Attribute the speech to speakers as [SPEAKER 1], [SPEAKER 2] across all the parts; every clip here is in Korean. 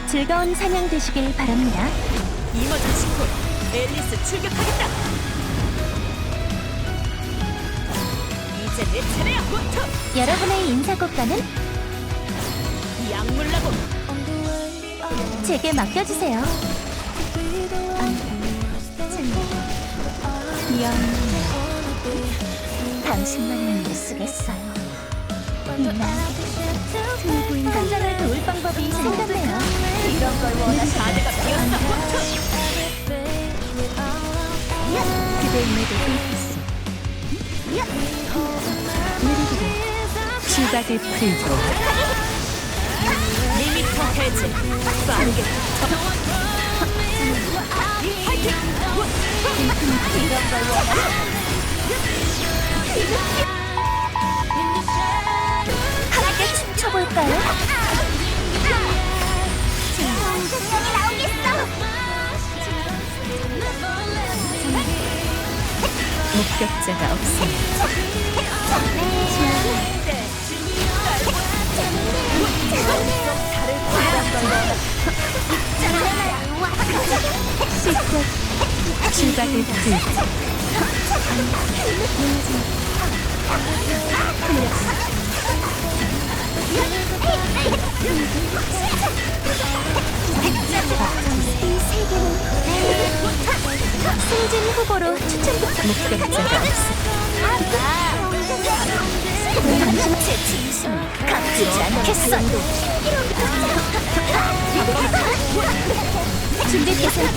[SPEAKER 1] 즐거운 사냥 되시길 바랍니다.
[SPEAKER 2] 이머전 직후 앨리스 출격하겠다. 이제 내 차례야, 호투.
[SPEAKER 1] 여러분의 인사고과는
[SPEAKER 2] 약물라고.
[SPEAKER 1] 제게 맡겨주세요. 당신만을 못 쓰겠어요. 환자를 도울 방법이 생겼네요. 이런 걸 원하시는
[SPEAKER 2] 자네가 비었어, 호투.
[SPEAKER 1] 그대의 메도
[SPEAKER 3] 시각의 풀고
[SPEAKER 2] 리미터 해제. 빠르게. 파이팅.
[SPEAKER 1] 이런 걸 원하시는 함께 춤춰볼까요? 생명이 나오겠어!
[SPEAKER 3] 목격자가 없습니다. 시각의 풀고
[SPEAKER 1] 승진 후보로 추천부터
[SPEAKER 3] 목격자가 없습니다.
[SPEAKER 1] 당신 제 진심을 감추지 않겠어. 준비되세요.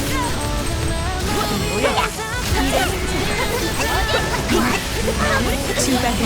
[SPEAKER 3] 시각의